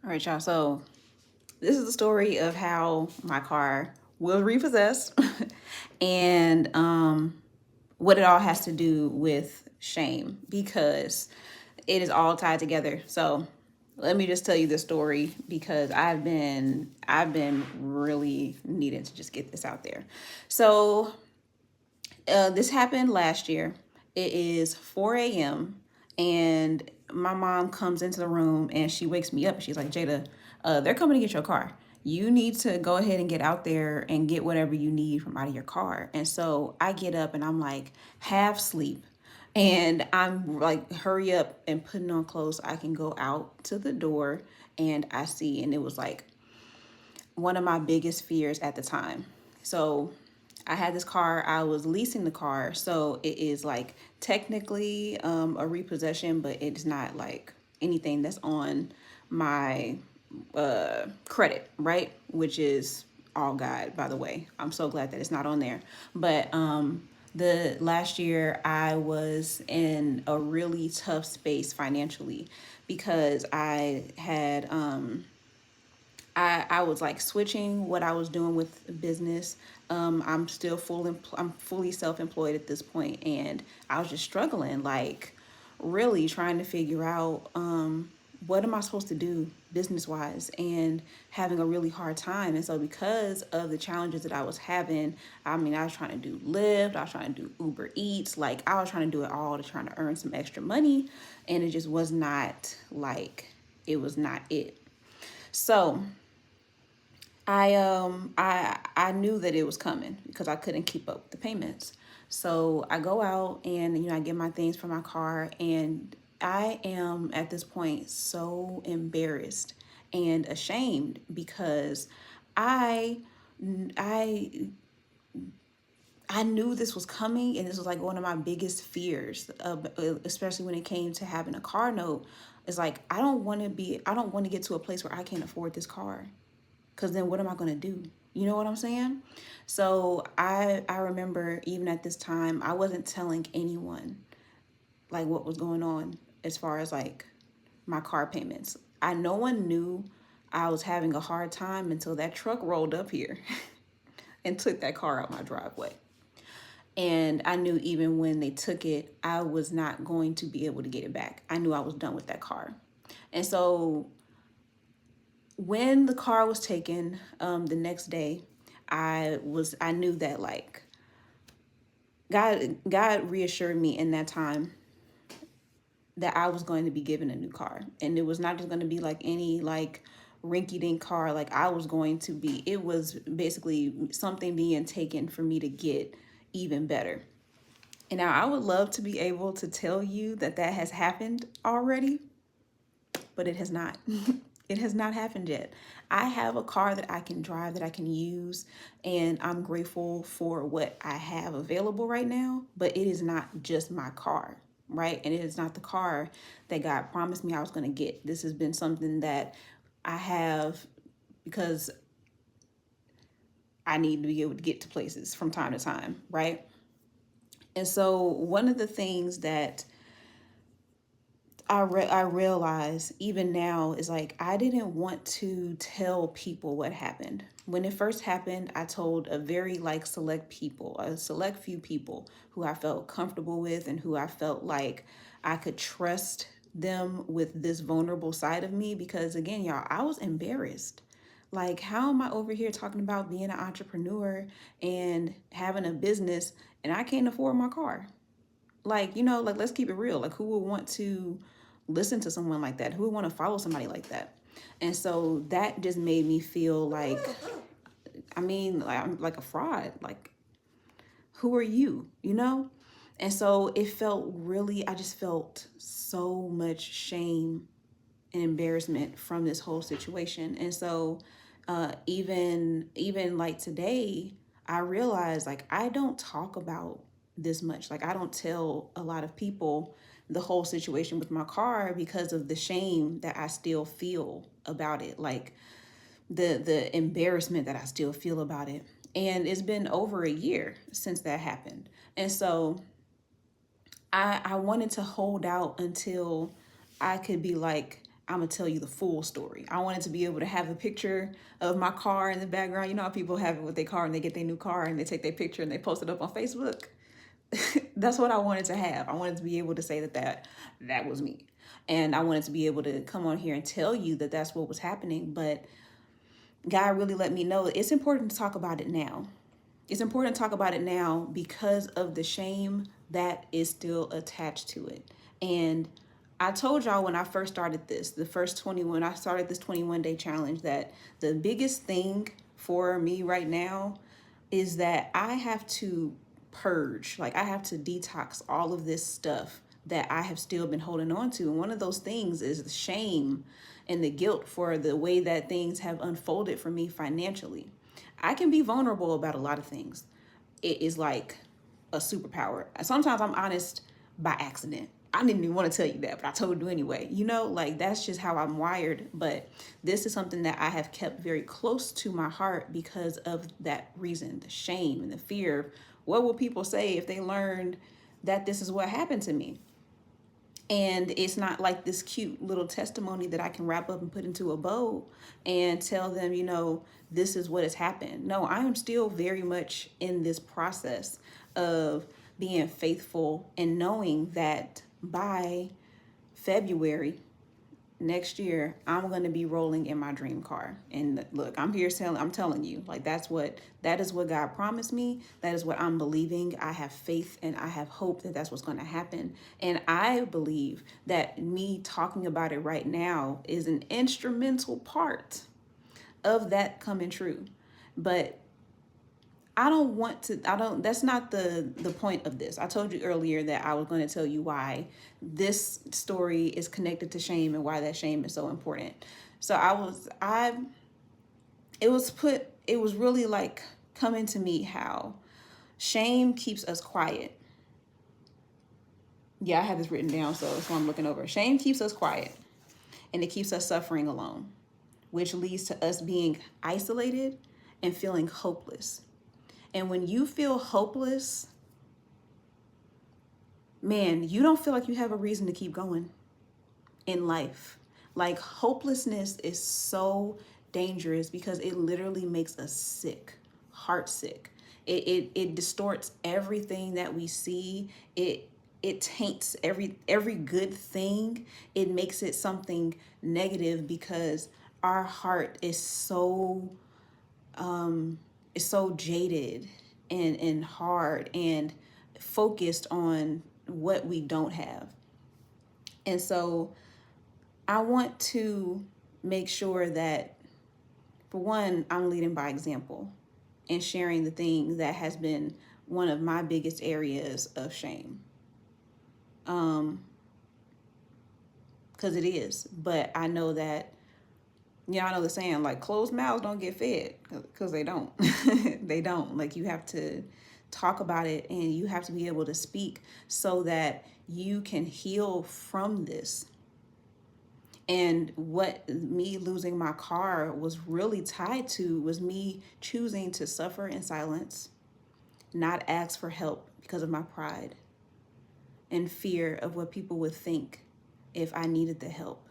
All right, y'all. So this is the story of how my car was repossessed and what it all has to do with shame because it is all tied together. So let me just tell you the story because I've been really needing to just get this out there. So this happened last year. It is 4 a.m. and my mom comes into the room and she wakes me up and she's like, Jada, they're coming to get your car. You need to go ahead and get out there and get whatever you need from out of your car. And so I get up and I'm like half sleep. And I'm like, hurry up and putting on clothes so I can go out to the door. And I see, and it was like one of my biggest fears at the time. So I had this car, I was leasing the car. So it is like technically a repossession, but it's not like anything that's on my credit, right? Which is all God, by the way. I'm so glad that it's not on there. But the last year I was in a really tough space financially because I was like switching what I was doing with business. I'm fully self-employed at this point, and I was just struggling, like really trying to figure out what am I supposed to do business wise, and having a really hard time. And so because of the challenges that I was having, I mean, I was trying to do Lyft, I was trying to do Uber Eats, like I was trying to do it all to trying to earn some extra money, and it just was not like it was not it. So I knew that it was coming because I couldn't keep up with the payments. So I go out and I get my things from my car, and I am at this point so embarrassed and ashamed because I I I knew this was coming, and this was like one of my biggest fears, especially when it came to having a car note. It's like I don't want to get to a place where I can't afford this car, because then what am I going to do? You know what I'm saying? So I remember even at this time, I wasn't telling anyone like what was going on as far as like my car payments. No one knew I was having a hard time until that truck rolled up here and took that car out my driveway. And I knew even when they took it, I was not going to be able to get it back. I knew I was done with that car. And so when the car was taken, the next day, I knew that like God reassured me in that time that I was going to be given a new car, and it was not just going to be like any like rinky dink car. Like I was going to be. It was basically something being taken for me to get even better. And now I would love to be able to tell you that that has happened already, but it has not. It has not happened yet. I have a car that I can drive, that I can use, and I'm grateful for what I have available right now, but it is not just my car, right? And it is not the car that God promised me I was going to get. This has been something that I have because I need to be able to get to places from time to time, right? And so one of the things that I realize even now is like I didn't want to tell people what happened. When it first happened, I told a very like a select few people who I felt comfortable with and who I felt like I could trust them with this vulnerable side of me, because again, y'all, I was embarrassed. Like, how am I over here talking about being an entrepreneur and having a business and I can't afford my car? Like, like let's keep it real. Like, who would want to listen to someone like that? Who would want to follow somebody like that? And so that just made me feel like, I mean, like, I'm like a fraud. Like, who are you? And so it felt really, I just felt so much shame and embarrassment from this whole situation. And so even like today, I realized like I don't talk about this much. Like I don't tell a lot of people the whole situation with my car because of the shame that I still feel about it. Like the embarrassment that I still feel about it. And it's been over a year since that happened. And so I wanted to hold out until I could be like I'm gonna tell you the full story. I wanted to be able to have a picture of my car in the background. You know how people have it with their car and they get their new car and they take their picture and they post it up on Facebook. That's what I wanted to have. I wanted to be able to say that was me. And I wanted to be able to come on here and tell you that that's what was happening. But God really let me know it's important to talk about it now. It's important to talk about it now because of the shame that is still attached to it. And I told y'all when I first started this, when I started this 21-day challenge, that the biggest thing for me right now is that I have to purge, like I have to detox all of this stuff that I have still been holding on to. And one of those things is the shame and the guilt for the way that things have unfolded for me financially. I can be vulnerable about a lot of things. It is like a superpower. Sometimes I'm honest by accident. I didn't even want to tell you that, but I told you anyway. You know, like that's just how I'm wired. But this is something that I have kept very close to my heart because of that reason, the shame and the fear of what will people say if they learned that this is what happened to me. And it's not like this cute little testimony that I can wrap up and put into a bow and tell them, you know, this is what has happened. No, I am still very much in this process of being faithful and knowing that by February next year, I'm going to be rolling in my dream car. And look, I'm telling you, like that is what God promised me. That is what I'm believing. I have faith and I have hope that that's what's going to happen. And I believe that me talking about it right now is an instrumental part of that coming true. But that's not the point of this. I told you earlier that I was going to tell you why this story is connected to shame and why that shame is so important. So it was really like coming to me how shame keeps us quiet. Yeah, I have this written down, so that's what I'm looking over. Shame keeps us quiet and it keeps us suffering alone, which leads to us being isolated and feeling hopeless. And when you feel hopeless, man, you don't feel like you have a reason to keep going in life. Like hopelessness is so dangerous because it literally makes us sick, heart sick. It distorts everything that we see. It taints every good thing. It makes it something negative because our heart is so jaded and hard and focused on what we don't have. And so I want to make sure that, for one, I'm leading by example and sharing the thing that has been one of my biggest areas of shame. Because it is. But I know that, I know the saying, like, closed mouths don't get fed, because they don't. They don't. Like, you have to talk about it and you have to be able to speak so that you can heal from this. And what me losing my car was really tied to was me choosing to suffer in silence, not ask for help because of my pride and fear of what people would think if I needed the help,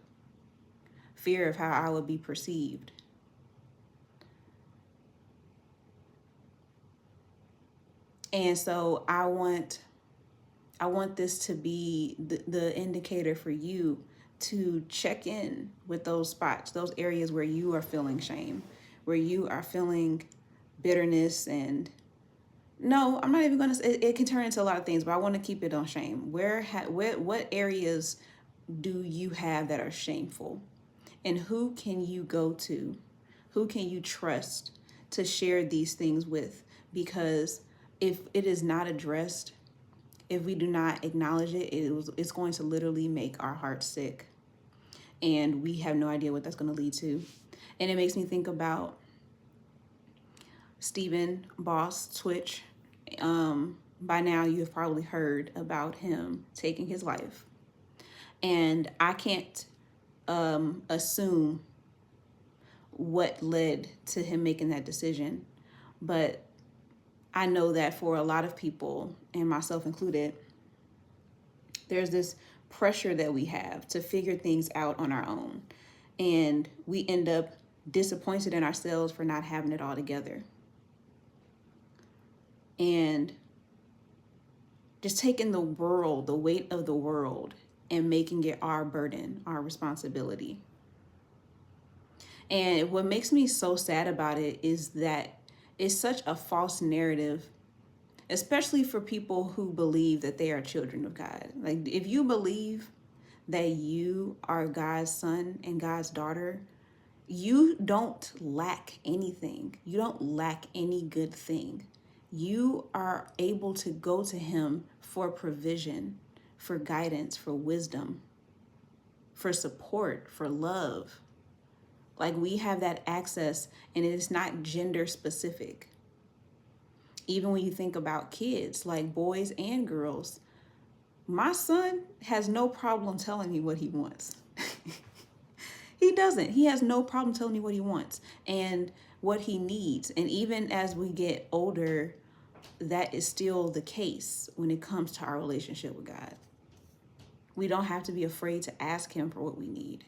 fear of how I would be perceived. And so I want this to be the indicator for you to check in with those spots, those areas where you are feeling shame, where you are feeling bitterness. And no, I'm not even going to, it can turn into a lot of things, but I want to keep it on shame. What areas do you have that are shameful? And who can you go to? Who can you trust to share these things with? Because if it is not addressed, if we do not acknowledge it, it's going to literally make our hearts sick. And we have no idea what that's going to lead to. And it makes me think about Stephen Boss, Twitch. By now, you have probably heard about him taking his life. And I can't assume what led to him making that decision. But I know that for a lot of people, and myself included, there's this pressure that we have to figure things out on our own. And we end up disappointed in ourselves for not having it all together. And just taking the world, the weight of the world, and making it our burden, our responsibility. And what makes me so sad about it is that it's such a false narrative, especially for people who believe that they are children of God. Like, if you believe that you are God's son and God's daughter, you don't lack anything. You don't lack any good thing. You are able to go to Him for provision, for guidance, for wisdom, for support, for love. Like, we have that access, and it is not gender specific. Even when you think about kids, like boys and girls, my son has no problem telling me what he wants. He doesn't. He has no problem telling me what he wants and what he needs. And even as we get older, that is still the case when it comes to our relationship with God. We don't have to be afraid to ask Him for what we need.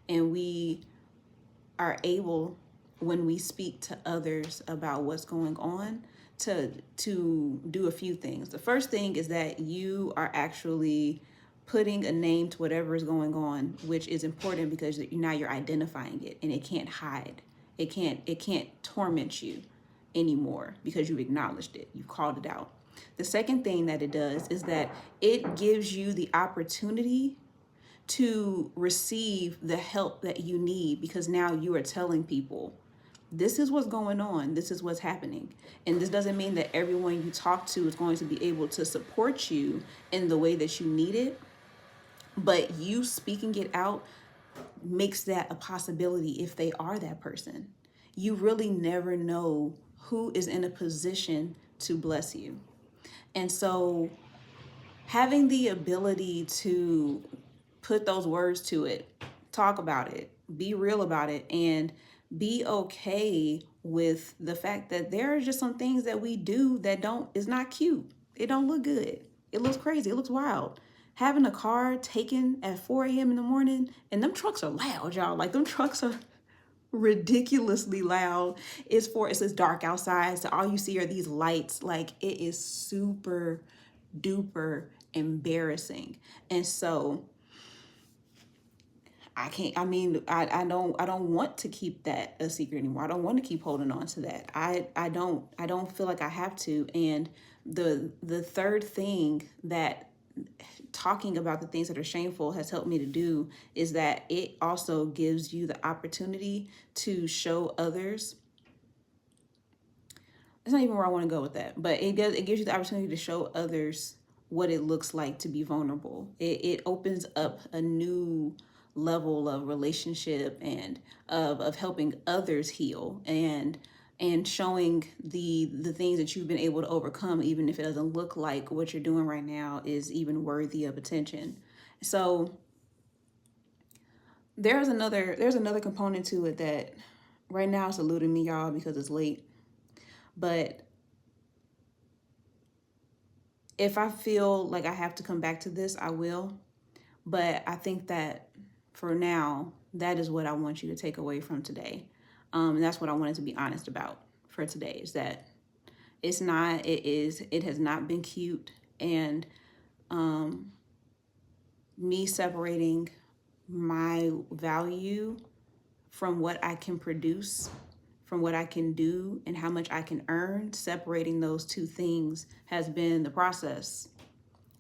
And we are able, when we speak to others about what's going on, to do a few things. The first thing is that you are actually putting a name to whatever is going on, which is important because now you're identifying it, and it can't hide. It can't torment you anymore because you've acknowledged it. You've called it out. The second thing that it does is that it gives you the opportunity to receive the help that you need, because now you are telling people, this is what's going on, this is what's happening. And this doesn't mean that everyone you talk to is going to be able to support you in the way that you need it, but you speaking it out makes that a possibility if they are that person. You really never know who is in a position to bless you. And so having the ability to put those words to it, talk about it, be real about it, and be okay with the fact that there are just some things that we do that is not cute. It don't look good. It looks crazy. It looks wild. Having a car taken at 4 a.m. in the morning, and them trucks are loud, y'all. Like, them trucks are ridiculously loud. It's dark outside, so all you see are these lights. Like, it is super duper embarrassing. And so I don't want to keep that a secret anymore. I don't want to keep holding on to that. I don't feel like I have to. And the third thing that talking about the things that are shameful has helped me to do is that it also gives you the opportunity to show others. It's not even where I want to go with that, but it gives you the opportunity to show others what it looks like to be vulnerable. It opens up a new level of relationship and of helping others heal, and showing the things that you've been able to overcome, even if it doesn't look like what you're doing right now is even worthy of attention. So there's another component to it that right now it's eluding me, y'all, because it's late. But if I feel like I have to come back to this, I will. But I think that for now, that is what I want you to take away from today. And that's what I wanted to be honest about for today, is that it has not been cute. And me separating my value from what I can produce, from what I can do, and how much I can earn, separating those two things has been the process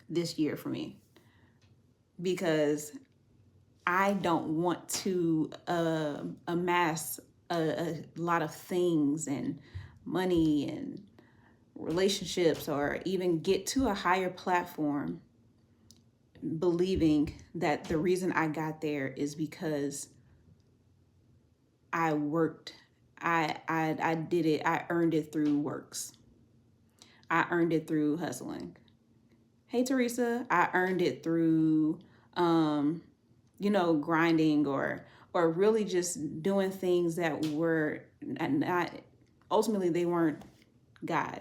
this year for me. Because I don't want to amass a lot of things and money and relationships, or even get to a higher platform believing that the reason I got there is because I worked. I did it. I earned it through works. I earned it through hustling. Hey, Teresa, I earned it through, grinding, or really just doing things that were not, ultimately they weren't God.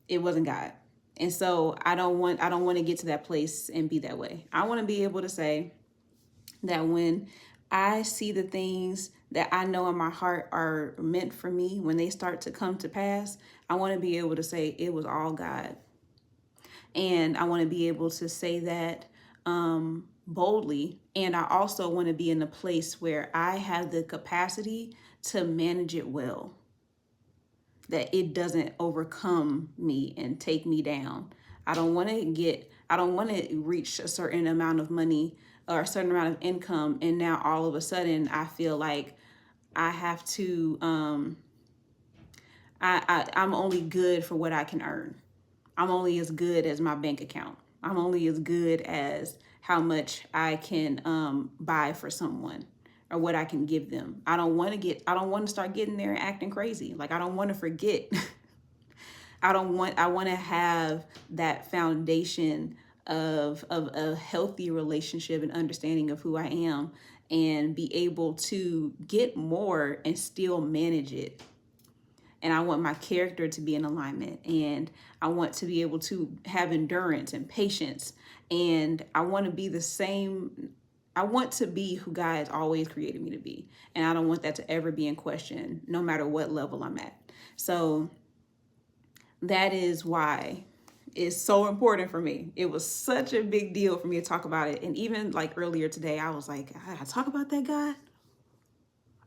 It wasn't God. And so I don't want to get to that place and be that way. I want to be able to say that when I see the things that I know in my heart are meant for me, when they start to come to pass, I want to be able to say it was all God. And I want to be able to say that boldly. And I also want to be in a place where I have the capacity to manage it well, that it doesn't overcome me and take me down. I don't want to reach a certain amount of money or a certain amount of income. And now all of a sudden I feel like I have to, I'm only good for what I can earn. I'm only as good as my bank account. I'm only as good as how much I can buy for someone or what I can give them. I don't want to start getting there and acting crazy. Like I don't want to forget. I want to have that foundation of a healthy relationship and understanding of who I am and be able to get more and still manage it. And I want my character to be in alignment, and I want to be able to have endurance and patience, and I want to be the same. I want to be who God has always created me to be, and I don't want that to ever be in question, no matter what level I'm at. So that is why it's so important for me. It was such a big deal for me to talk about it. And even like earlier today, I was like, I gotta talk about that guy.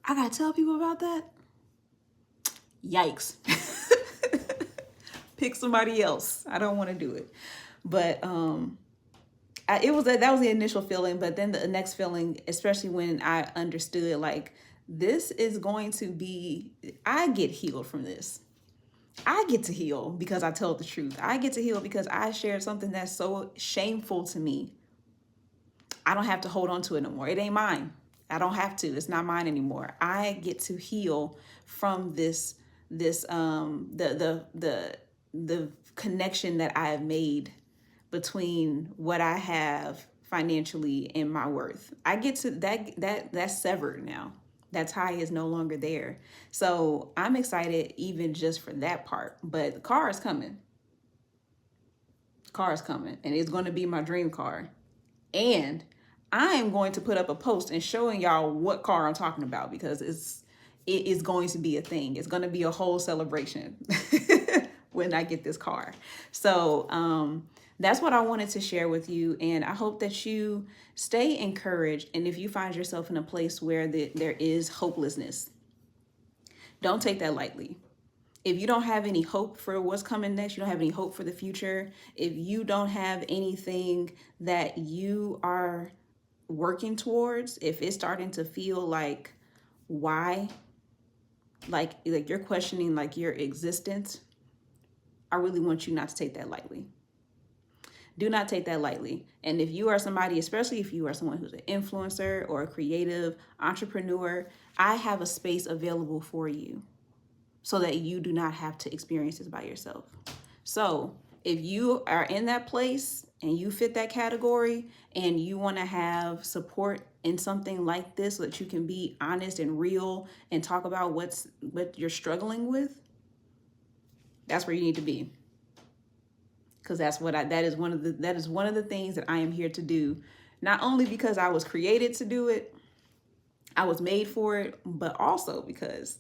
I gotta tell people about that. Yikes. Pick somebody else. I don't want to do it. But it was that was the initial feeling. But then the next feeling, especially when I understood like this is going to be, I get healed from this. I get to heal because I told the truth. I get to heal because I shared something that's so shameful to me. I don't have to hold on to it no more. It ain't mine. I don't have to. It's not mine anymore. I get to heal from the connection that I have made between what I have financially and my worth. I get to that's severed now. That tie is no longer there. So I'm excited even just for that part. But the car is coming. The car is coming. And it's going to be my dream car. And I am going to put up a post and showing y'all what car I'm talking about because it is going to be a thing. It's going to be a whole celebration when I get this car. So that's what I wanted to share with you. And I hope that you stay encouraged. And if you find yourself in a place where there is hopelessness, don't take that lightly. If you don't have any hope for what's coming next, you don't have any hope for the future, if you don't have anything that you are working towards, if it's starting to feel like why, like you're questioning like your existence, I really want you not to take that lightly. Do not take that lightly. And if you are somebody, especially if you are someone who's an influencer or a creative entrepreneur, I have a space available for you so that you do not have to experience this by yourself. So if you are in that place and you fit that category and you want to have support in something like this so that you can be honest and real and talk about what you're struggling with, that's where you need to be. Because that is one of the things that I am here to do. Not only because I was created to do it, I was made for it, but also because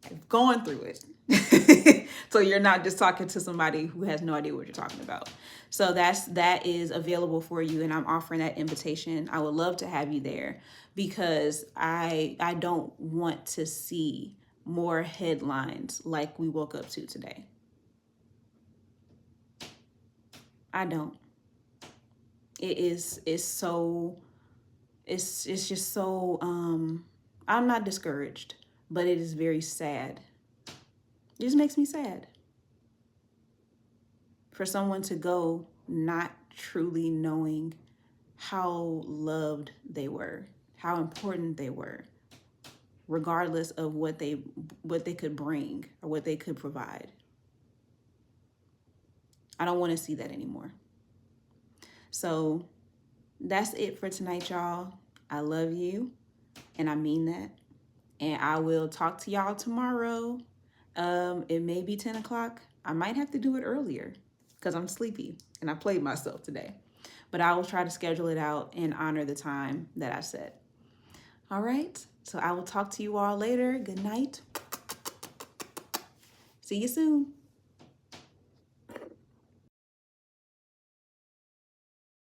I've gone through it. So you're not just talking to somebody who has no idea what you're talking about. So that is available for you, and I'm offering that invitation. I would love to have you there because I don't want to see more headlines like we woke up to today. I don't. It's just so I'm not discouraged, but it is very sad. It just makes me sad for someone to go not truly knowing how loved they were, how important they were, regardless of what they could bring or what they could provide. I don't want to see that anymore. So that's it for tonight, y'all. I love you, and I mean that. And I will talk to y'all tomorrow. It may be 10 o'clock. I might have to do it earlier. because I'm sleepy and I played myself today. But I will try to schedule it out and honor the time that I set. All right. So I will talk to you all later. Good night. See you soon.